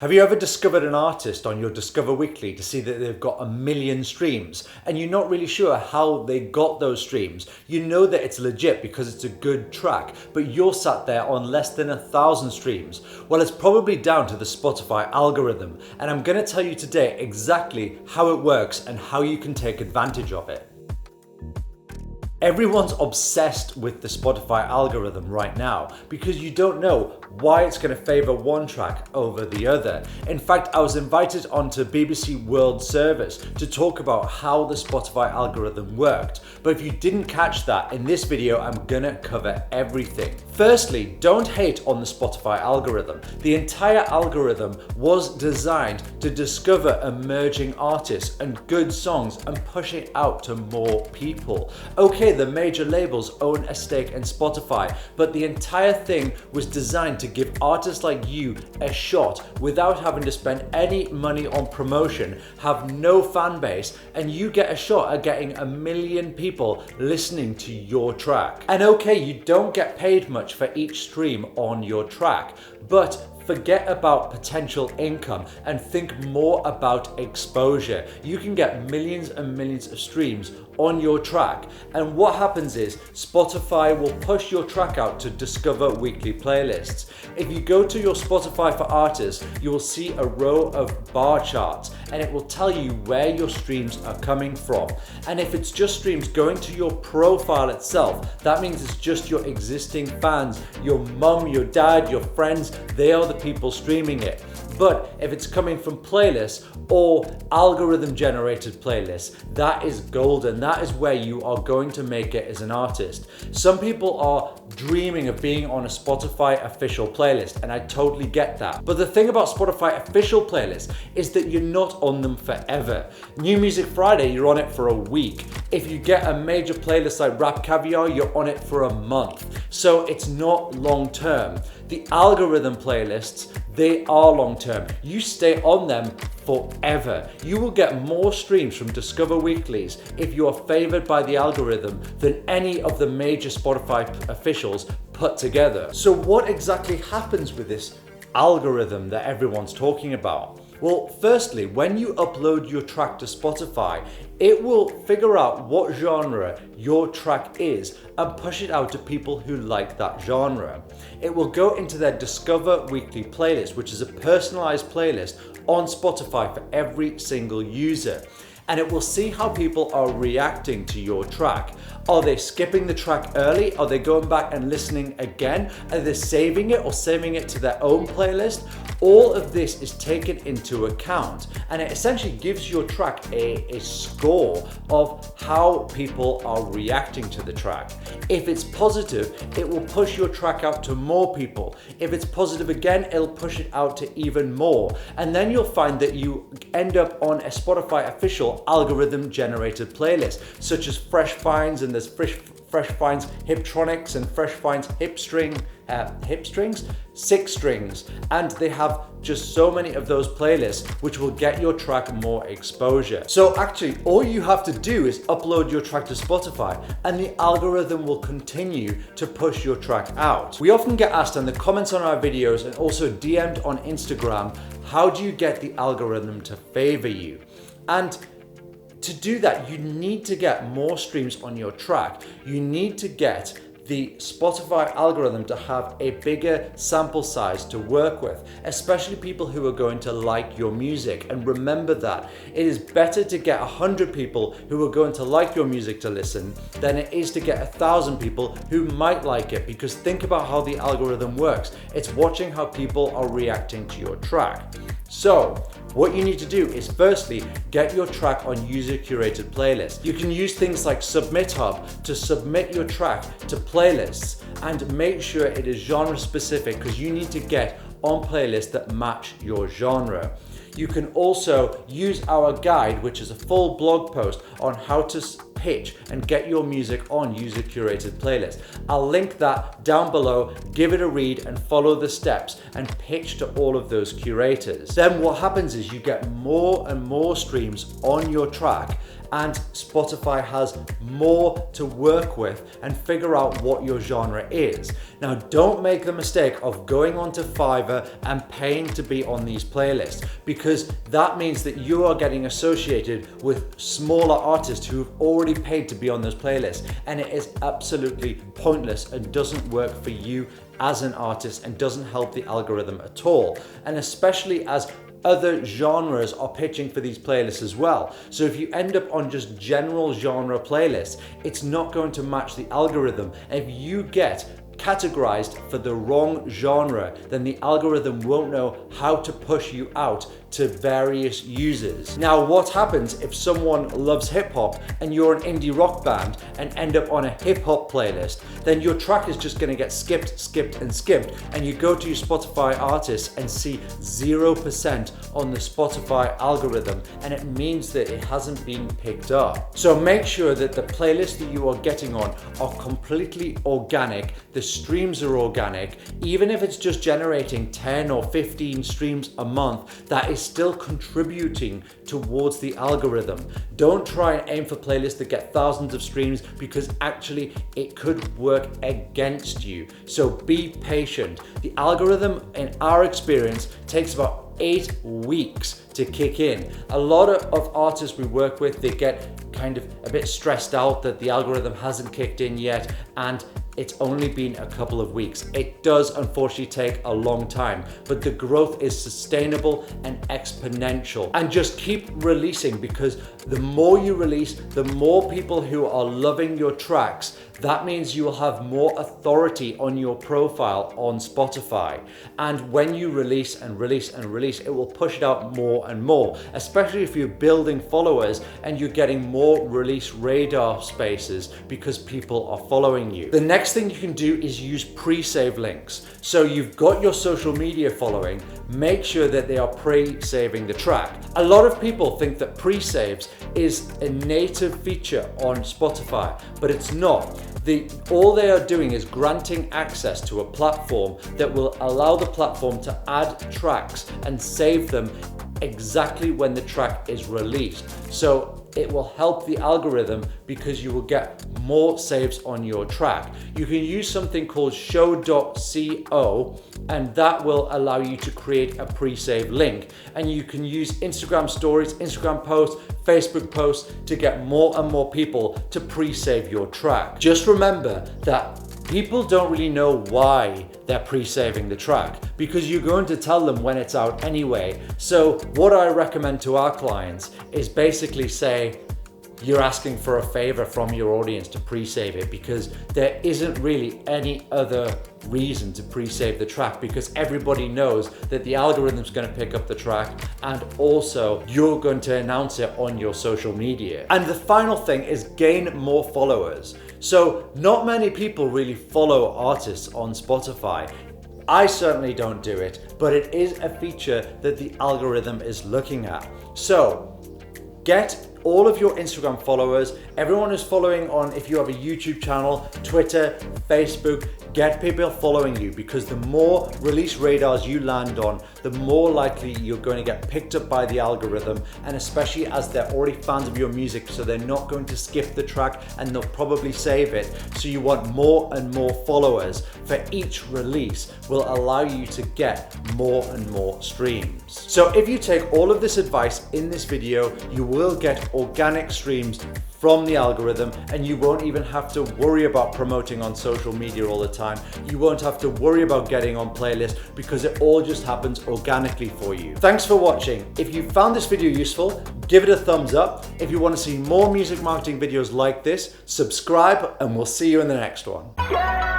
Have you ever discovered an artist on your Discover Weekly to see that they've got 1 million streams and you're not really sure how they got those streams? You know that it's legit because it's a good track, but you're sat there on less than 1,000 streams. Well, it's probably down to the Spotify algorithm, and I'm going to tell you today exactly how it works and how you can take advantage of it. Everyone's obsessed with the Spotify algorithm right now because you don't know why it's going to favor one track over the other. In fact, I was invited onto BBC World Service to talk about how the Spotify algorithm worked. But if you didn't catch that, in this video, I'm going to cover everything. Firstly, don't hate on the Spotify algorithm. The entire algorithm was designed to discover emerging artists and good songs and push it out to more people. Okay, the major labels own a stake in Spotify, but the entire thing was designed to give artists like you a shot without having to spend any money on promotion, have no fan base, and you get a shot at getting 1 million people listening to your track. And okay, you don't get paid much for each stream on your track, but forget about potential income and think more about exposure. You can get millions and millions of streams on your track, and what happens is Spotify will push your track out to Discover Weekly playlists. If you go to your Spotify for Artists, you will see a row of bar charts and it will tell you where your streams are coming from. And if it's just streams going to your profile itself, that means it's just your existing fans, your mum, your dad, your friends, they are the people streaming it. But if it's coming from playlists or algorithm generated playlists, that is golden. That is where you are going to make it as an artist. Some people are dreaming of being on a Spotify official playlist, and I totally get that. But the thing about Spotify official playlists is that you're not on them forever. New Music Friday, you're on it for a week. If you get a major playlist like Rap Caviar, you're on it for a month. So it's not long term. The algorithm playlists, they are long term. You stay on them forever. You will get more streams from Discover Weeklies if you are favored by the algorithm than any of the major Spotify officials put together. So what exactly happens with this algorithm that everyone's talking about? Well, firstly, when you upload your track to Spotify, it will figure out what genre your track is and push it out to people who like that genre. It will go into their Discover Weekly playlist, which is a personalized playlist on Spotify for every single user. And it will see how people are reacting to your track. Are they skipping the track early? Are they going back and listening again? Are they saving it or saving it to their own playlist? All of this is taken into account, and it essentially gives your track a score of how people are reacting to the track. If it's positive, it will push your track out to more people. If it's positive again, it'll push it out to even more. And then you'll find that you end up on a Spotify official algorithm generated playlist, such as Fresh Finds, and there's Fresh Finds Hiptronics and Fresh Finds Six Strings, and they have just so many of those playlists which will get your track more exposure. So actually, all you have to do is upload your track to Spotify and the algorithm will continue to push your track out. We often get asked in the comments on our videos and also DM'd on Instagram, how do you get the algorithm to favor you? And to do that, you need to get more streams on your track. You need to get the Spotify algorithm to have a bigger sample size to work with, especially people who are going to like your music. And remember that it is better to get 100 people who are going to like your music to listen than it is to get 1,000 people who might like it, because think about how the algorithm works. It's watching how people are reacting to your track. So what you need to do is firstly get your track on user curated playlists. You can use things like Submit Hub to submit your track to playlists and make sure it is genre specific, because you need to get on playlists that match your genre. You can also use our guide, which is a full blog post on how to pitch and get your music on user curated playlists. I'll link that down below. Give it a read and follow the steps and pitch to all of those curators. Then what happens is you get more and more streams on your track, and Spotify has more to work with and figure out what your genre is. Now, don't make the mistake of going onto Fiverr and paying to be on these playlists, because that means that you are getting associated with smaller artists who've already paid to be on those playlists, and it is absolutely pointless and doesn't work for you as an artist and doesn't help the algorithm at all. And especially as other genres are pitching for these playlists as well. So if you end up on just general genre playlists, it's not going to match the algorithm. And if you get categorized for the wrong genre, then the algorithm won't know how to push you out to various users. Now, what happens if someone loves hip hop and you're an indie rock band and end up on a hip hop playlist? Then your track is just going to get skipped, and you go to your Spotify artists and see 0% on the Spotify algorithm, and it means that it hasn't been picked up. So make sure that the playlists that you are getting on are completely organic, the streams are organic. Even if it's just generating 10 or 15 streams a month, that is still contributing towards the algorithm. Don't try and aim for playlists that get thousands of streams, because actually it could work against you. So be patient. The algorithm, in our experience, takes about 8 weeks to kick in. A lot of artists we work with, they get kind of a bit stressed out that the algorithm hasn't kicked in yet, and it's only been a couple of weeks. It does unfortunately take a long time, but the growth is sustainable and exponential. And just keep releasing, because the more you release, the more people who are loving your tracks. That means you will have more authority on your profile on Spotify. And when you release and release and release, it will push it out more and more, especially if you're building followers and you're getting more release radar spaces because people are following you. The next thing you can do is use pre-save links. So you've got your social media following, make sure that they are pre-saving the track. A lot of people think that pre-saves is a native feature on Spotify, but it's not. All they are doing is granting access to a platform that will allow the platform to add tracks and save them exactly when the track is released. So it will help the algorithm because you will get more saves on your track. You can use something called show.co, and that will allow you to create a pre-save link. And you can use Instagram stories, Instagram posts, Facebook posts to get more and more people to pre-save your track. Just remember that people don't really know why they're pre-saving the track, because you're going to tell them when it's out anyway. So what I recommend to our clients is basically say, you're asking for a favor from your audience to pre-save it, because there isn't really any other reason to pre-save the track, because everybody knows that the algorithm's going to pick up the track, and also you're going to announce it on your social media. And the final thing is gain more followers. So not many people really follow artists on Spotify. I certainly don't do it, but it is a feature that the algorithm is looking at. So get all of your Instagram followers, everyone who's following on, if you have a YouTube channel, Twitter, Facebook, get people following you, because the more release radars you land on, the more likely you're going to get picked up by the algorithm, and especially as they're already fans of your music, so they're not going to skip the track and they'll probably save it. So you want more and more followers for each release will allow you to get more and more streams. So if you take all of this advice in this video, you will get organic streams from the algorithm, and you won't even have to worry about promoting on social media all the time. You won't have to worry about getting on playlists, because it all just happens organically for you. Thanks for watching. If you found this video useful, give it a thumbs up. If you want to see more music marketing videos like this, subscribe, and we'll see you in the next one.